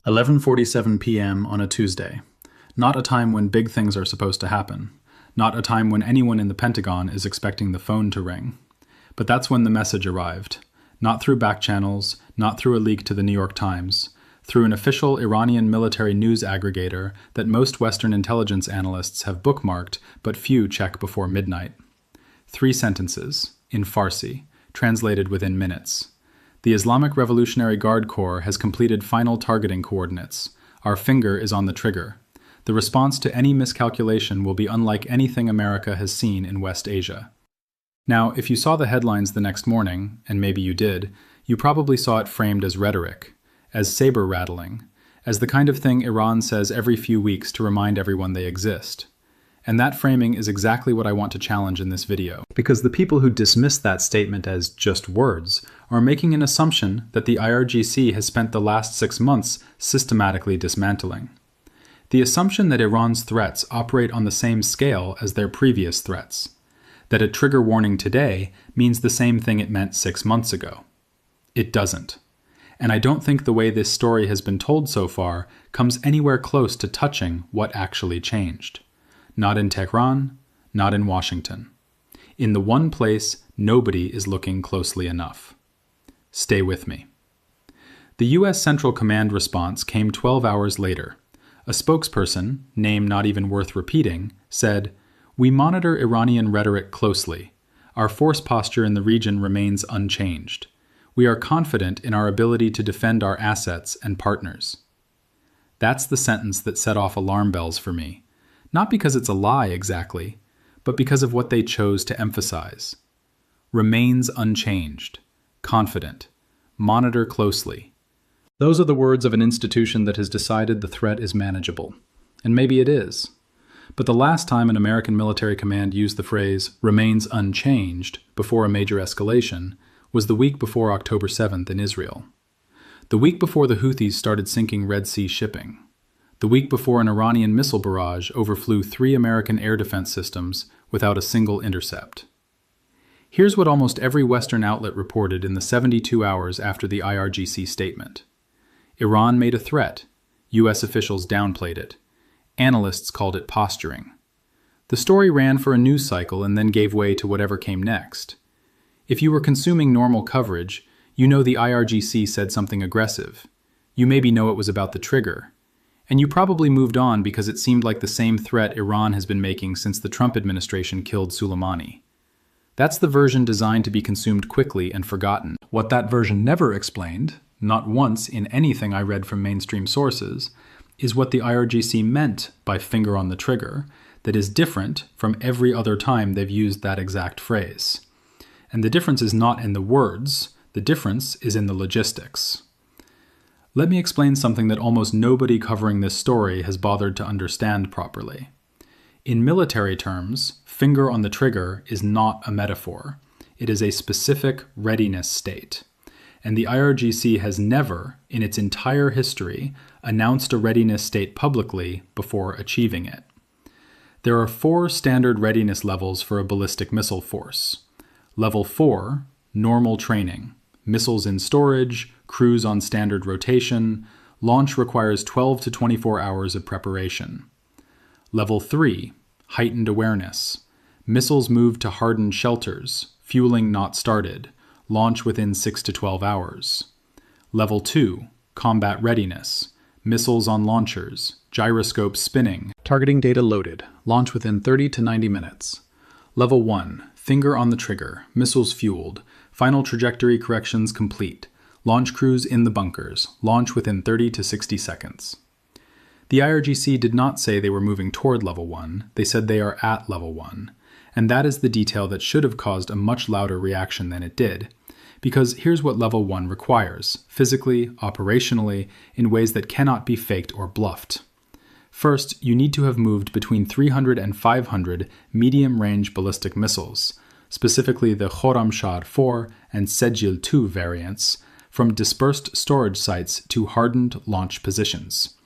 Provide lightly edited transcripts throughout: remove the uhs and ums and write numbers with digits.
11:47 p.m. on a Tuesday. Not a time when big things are supposed to happen. Not a time when anyone in the Pentagon is expecting the phone to ring. But that's when the message arrived. Not through back channels, not through a leak to the New York Times, through an official Iranian military news aggregator that most Western intelligence analysts have bookmarked, but few check before midnight. 3 sentences, in Farsi, translated within minutes. The Islamic Revolutionary Guard Corps has completed final targeting coordinates. Our finger is on the trigger. The response to any miscalculation will be unlike anything America has seen in West Asia. Now, if you saw the headlines the next morning, and maybe you did, you probably saw it framed as rhetoric, as sabre-rattling, as the kind of thing Iran says every few weeks to remind everyone they exist. And that framing is exactly what I want to challenge in this video, because the people who dismiss that statement as just words are making an assumption that the IRGC has spent the last 6 months systematically dismantling. The assumption that Iran's threats operate on the same scale as their previous threats, that a trigger warning today means the same thing it meant 6 months ago. It doesn't. And I don't think the way this story has been told so far comes anywhere close to touching what actually changed. Not in Tehran, not in Washington. In the one place nobody is looking closely enough. Stay with me. The U.S. Central Command response came 12 hours later. A spokesperson, name not even worth repeating, said, "We monitor Iranian rhetoric closely. Our force posture in the region remains unchanged. We are confident in our ability to defend our assets and partners." That's the sentence that set off alarm bells for me. Not because it's a lie exactly, but because of what they chose to emphasize. Remains unchanged, confident, monitor closely. Those are the words of an institution that has decided the threat is manageable. And maybe it is. But the last time an American military command used the phrase remains unchanged before a major escalation was the week before October 7th in Israel. The week before the Houthis started sinking Red Sea shipping. The week before an Iranian missile barrage overflew 3 American air defense systems without a single intercept. Here's what almost every Western outlet reported in the 72 hours after the IRGC statement. Iran made a threat. U.S. officials downplayed it. Analysts called it posturing. The story ran for a news cycle and then gave way to whatever came next. If you were consuming normal coverage, you know the IRGC said something aggressive. You maybe know it was about the trigger. And you probably moved on because it seemed like the same threat Iran has been making since the Trump administration killed Soleimani. That's the version designed to be consumed quickly and forgotten. What that version never explained, not once in anything I read from mainstream sources, is what the IRGC meant by finger on the trigger that is different from every other time they've used that exact phrase. And the difference is not in the words, the difference is in the logistics. Let me explain something that almost nobody covering this story has bothered to understand properly. In military terms, finger on the trigger is not a metaphor. It is a specific readiness state. And the IRGC has never, in its entire history, announced a readiness state publicly before achieving it. There are 4 standard readiness levels for a ballistic missile force. Level 4, normal training. Missiles in storage, crews on standard rotation, launch requires 12 to 24 hours of preparation. Level 3, heightened awareness. Missiles moved to hardened shelters, fueling not started, launch within 6 to 12 hours. Level 2, combat readiness. Missiles on launchers, gyroscopes spinning, targeting data loaded, launch within 30 to 90 minutes. Level 1, finger on the trigger, missiles fueled, final trajectory corrections complete, launch crews in the bunkers, launch within 30 to 60 seconds. The IRGC did not say they were moving toward Level 1, they said they are at Level 1, and that is the detail that should have caused a much louder reaction than it did, because here's what Level 1 requires, physically, operationally, in ways that cannot be faked or bluffed. First, you need to have moved between 300 and 500 medium-range ballistic missiles, specifically the Khorramshahr 4 and Sejil 2 variants, from dispersed storage sites to hardened launch positions.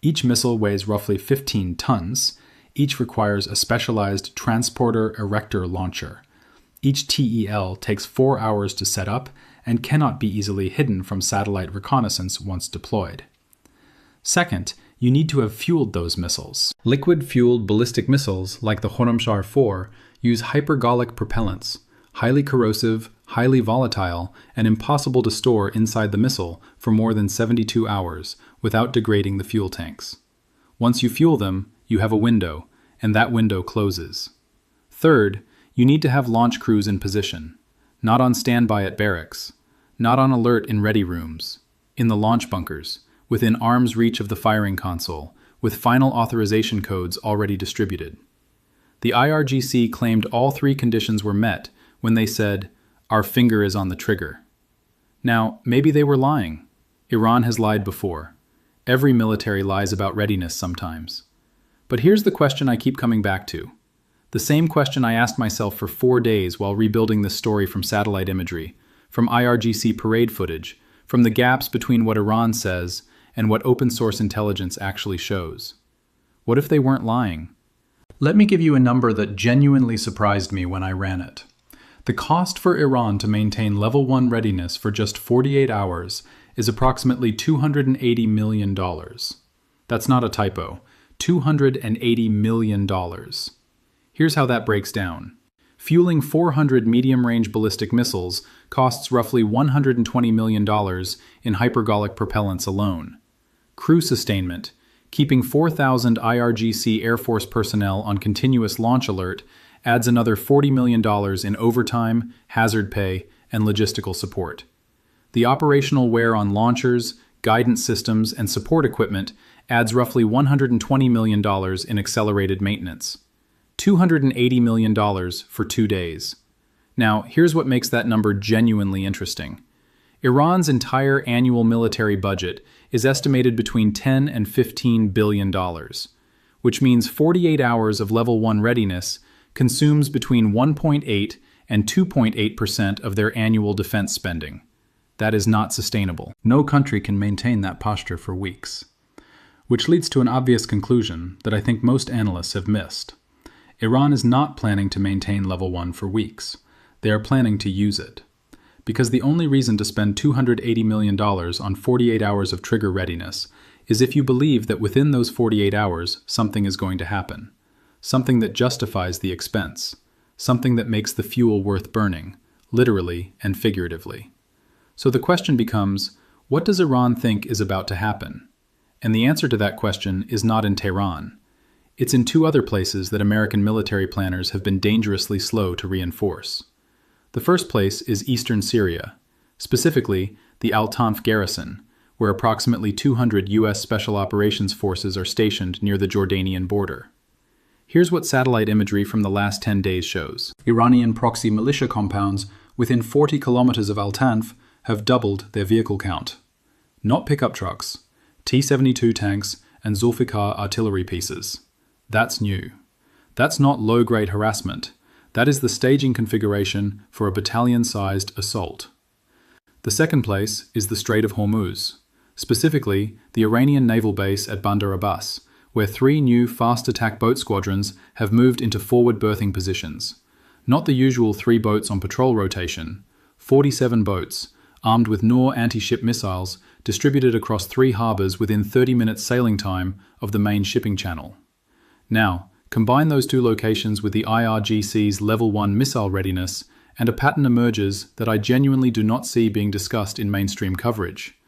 Each missile weighs roughly 15 tons. Each requires a specialized transporter erector launcher. Each TEL takes 4 hours to set up and cannot be easily hidden from satellite reconnaissance once deployed. Second, you need to have fueled those missiles. Liquid-fueled ballistic missiles, like the Khorramshahr 4, use hypergolic propellants, highly corrosive, highly volatile, and impossible to store inside the missile for more than 72 hours without degrading the fuel tanks. Once you fuel them, you have a window, and that window closes. Third, you need to have launch crews in position, not on standby at barracks, not on alert in ready rooms, in the launch bunkers, within arm's reach of the firing console, with final authorization codes already distributed. The IRGC claimed all three conditions were met when they said, "Our finger is on the trigger." Now, maybe they were lying. Iran has lied before. Every military lies about readiness sometimes. But here's the question I keep coming back to. The same question I asked myself for 4 days while rebuilding this story from satellite imagery, from IRGC parade footage, from the gaps between what Iran says and what open-source intelligence actually shows. What if they weren't lying? Let me give you a number that genuinely surprised me when I ran it. The cost for Iran to maintain Level 1 readiness for just 48 hours is approximately $280 million. That's not a typo. $280 million. Here's how that breaks down. Fueling 400 medium-range ballistic missiles costs roughly $120 million in hypergolic propellants alone. Crew sustainment, keeping 4,000 IRGC Air Force personnel on continuous launch alert, adds another $40 million in overtime, hazard pay, and logistical support. The operational wear on launchers, guidance systems, and support equipment adds roughly $120 million in accelerated maintenance. $280 million for 2 days. Now, here's what makes that number genuinely interesting. Iran's entire annual military budget is estimated between $10 and $15 billion, which means 48 hours of Level 1 readiness consumes between 1.8 and 2.8% of their annual defense spending. That is not sustainable. No country can maintain that posture for weeks. Which leads to an obvious conclusion that I think most analysts have missed. Iran is not planning to maintain Level 1 for weeks. They are planning to use it. Because the only reason to spend $280 million on 48 hours of trigger readiness is if you believe that within those 48 hours something is going to happen. Something that justifies the expense. Something that makes the fuel worth burning, literally and figuratively. So the question becomes, what does Iran think is about to happen? And the answer to that question is not in Tehran. It's in 2 other places that American military planners have been dangerously slow to reinforce. The first place is eastern Syria, specifically the Al-Tanf garrison, where approximately 200 U.S. Special Operations Forces are stationed near the Jordanian border. Here's what satellite imagery from the last 10 days shows. Iranian proxy militia compounds within 40 kilometers of Al-Tanf have doubled their vehicle count. Not pickup trucks, T-72 tanks, and Zulfikar artillery pieces. That's new. That's not low-grade harassment. That is the staging configuration for a battalion-sized assault. The second place is the Strait of Hormuz, specifically the Iranian naval base at Bandar Abbas, where 3 new fast attack boat squadrons have moved into forward berthing positions. Not the usual 3 boats on patrol rotation, 47 boats, armed with Noor anti-ship missiles distributed across 3 harbors within 30 minutes sailing time of the main shipping channel. Now, combine those 2 locations with the IRGC's Level 1 missile readiness, and a pattern emerges that I genuinely do not see being discussed in mainstream coverage.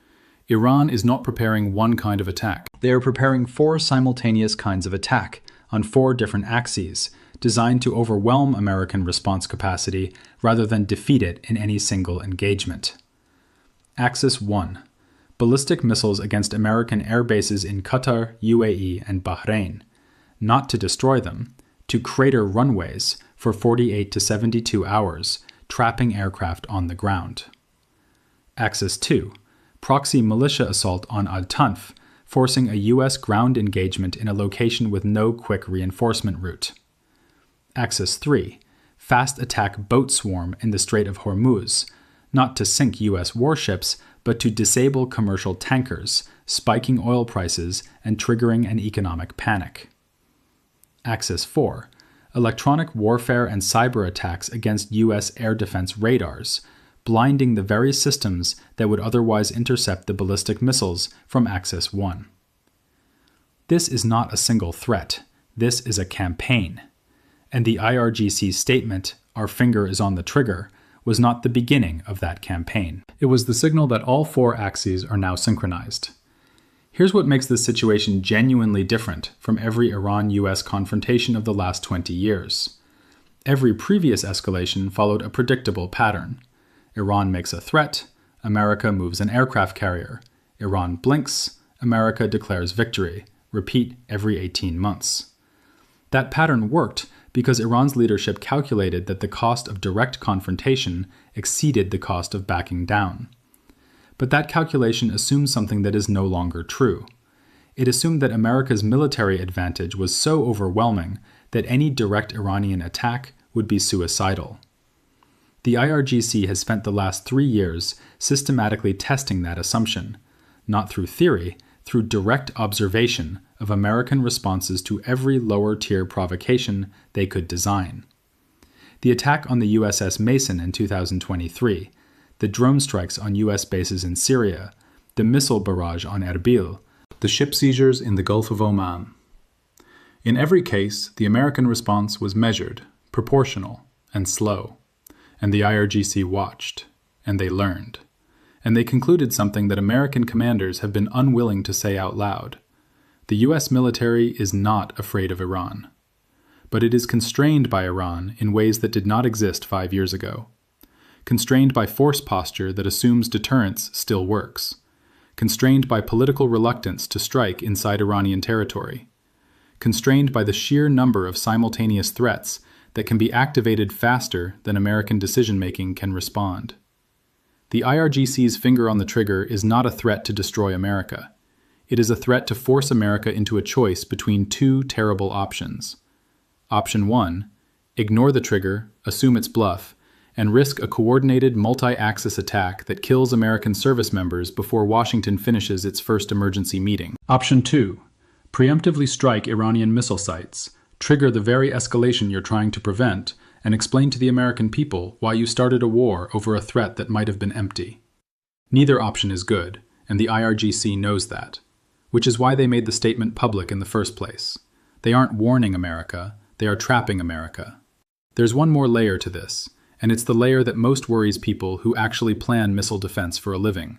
Iran is not preparing one kind of attack. They are preparing 4 simultaneous kinds of attack on 4 different axes, designed to overwhelm American response capacity rather than defeat it in any single engagement. Axis 1. Ballistic missiles against American air bases in Qatar, UAE, and Bahrain. Not to destroy them, to crater runways for 48 to 72 hours, trapping aircraft on the ground. Axis 2. Proxy militia assault on Al-Tanf, forcing a U.S. ground engagement in a location with no quick reinforcement route. Axis 3. Fast attack boat swarm in the Strait of Hormuz, not to sink U.S. warships, but to disable commercial tankers, spiking oil prices and triggering an economic panic. Axis 4. Electronic warfare and cyber attacks against U.S. air defense radars, blinding the very systems that would otherwise intercept the ballistic missiles from Axis 1. This is not a single threat. This is a campaign. And the IRGC's statement, "Our finger is on the trigger," was not the beginning of that campaign. It was the signal that all four axes are now synchronized. Here's what makes this situation genuinely different from every Iran-US confrontation of the last 20 years. Every previous escalation followed a predictable pattern. Iran makes a threat, America moves an aircraft carrier. Iran blinks, America declares victory. Repeat every 18 months. That pattern worked because Iran's leadership calculated that the cost of direct confrontation exceeded the cost of backing down. But that calculation assumes something that is no longer true. It assumed that America's military advantage was so overwhelming that any direct Iranian attack would be suicidal. The IRGC has spent the last 3 years systematically testing that assumption, not through theory, through direct observation of American responses to every lower-tier provocation they could design. The attack on the USS Mason in 2023, the drone strikes on US bases in Syria, the missile barrage on Erbil, the ship seizures in the Gulf of Oman. In every case, the American response was measured, proportional, and slow. And the IRGC watched, and they learned. And they concluded something that American commanders have been unwilling to say out loud. The US military is not afraid of Iran. But it is constrained by Iran in ways that did not exist 5 years ago. Constrained by force posture that assumes deterrence still works. Constrained by political reluctance to strike inside Iranian territory. Constrained by the sheer number of simultaneous threats that can be activated faster than American decision-making can respond. The IRGC's finger on the trigger is not a threat to destroy America. It is a threat to force America into a choice between two terrible options. Option 1, ignore the trigger, assume it's bluff, and risk a coordinated multi-axis attack that kills American service members before Washington finishes its first emergency meeting. Option 2, preemptively strike Iranian missile sites, trigger the very escalation you're trying to prevent, and explain to the American people why you started a war over a threat that might have been empty. Neither option is good, and the IRGC knows that, which is why they made the statement public in the first place. They aren't warning America, they are trapping America. There's one more layer to this, and it's the layer that most worries people who actually plan missile defense for a living.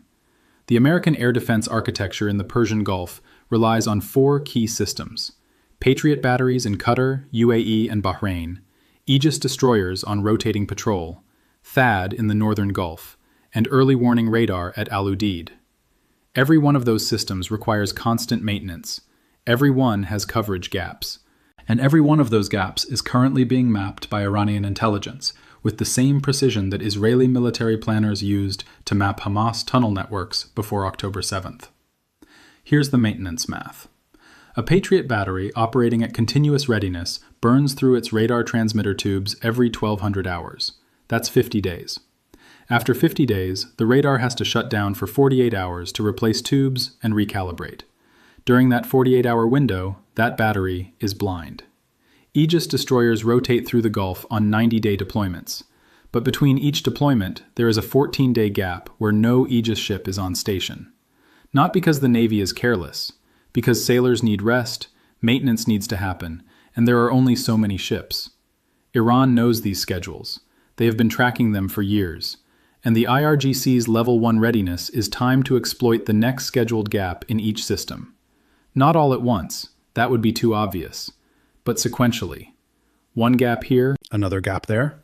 The American air defense architecture in the Persian Gulf relies on 4 key systems: Patriot batteries in Qatar, UAE, and Bahrain, Aegis destroyers on rotating patrol, THAAD in the Northern Gulf, and early warning radar at Al Udeid. Every one of those systems requires constant maintenance. Every one has coverage gaps. And every one of those gaps is currently being mapped by Iranian intelligence, with the same precision that Israeli military planners used to map Hamas tunnel networks before October 7th. Here's the maintenance math. A Patriot battery operating at continuous readiness burns through its radar transmitter tubes every 1,200 hours. That's 50 days. After 50 days, the radar has to shut down for 48 hours to replace tubes and recalibrate. During that 48-hour window, that battery is blind. Aegis destroyers rotate through the Gulf on 90-day deployments, but between each deployment, there is a 14-day gap where no Aegis ship is on station. Not because the Navy is careless, because sailors need rest, maintenance needs to happen, and there are only so many ships. Iran knows these schedules. They have been tracking them for years, and the IRGC's Level 1 readiness is timed to exploit the next scheduled gap in each system. Not all at once, that would be too obvious, but sequentially. One gap here, another gap there,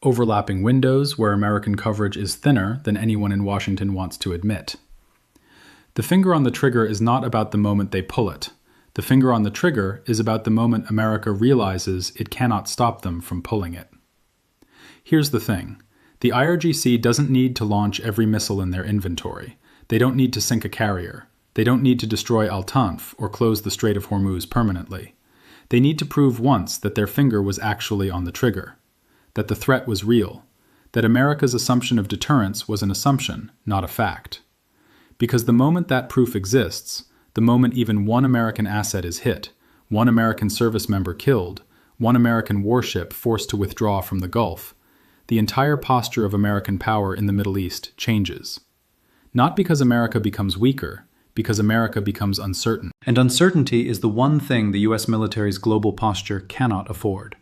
overlapping windows where American coverage is thinner than anyone in Washington wants to admit. The finger on the trigger is not about the moment they pull it. The finger on the trigger is about the moment America realizes it cannot stop them from pulling it. Here's the thing. The IRGC doesn't need to launch every missile in their inventory. They don't need to sink a carrier. They don't need to destroy Al-Tanf or close the Strait of Hormuz permanently. They need to prove once that their finger was actually on the trigger, that the threat was real, that America's assumption of deterrence was an assumption, not a fact. Because the moment that proof exists, the moment even one American asset is hit, one American service member killed, one American warship forced to withdraw from the Gulf, the entire posture of American power in the Middle East changes. Not because America becomes weaker, because America becomes uncertain. And uncertainty is the one thing the U.S. military's global posture cannot afford.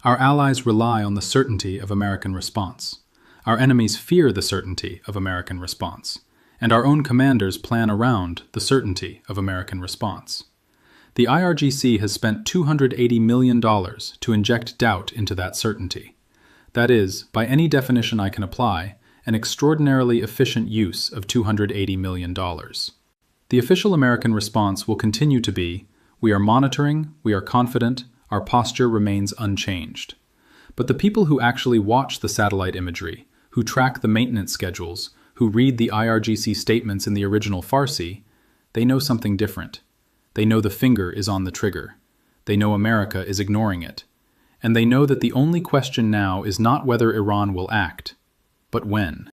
Our allies rely on the certainty of American response. Our enemies fear the certainty of American response. And our own commanders plan around the certainty of American response. The IRGC has spent $280 million to inject doubt into that certainty. That is, by any definition I can apply, an extraordinarily efficient use of $280 million. The official American response will continue to be, we are monitoring, we are confident, our posture remains unchanged. But the people who actually watch the satellite imagery, who track the maintenance schedules, who read the IRGC statements in the original Farsi, they know something different. They know the finger is on the trigger. They know America is ignoring it. And they know that the only question now is not whether Iran will act, but when.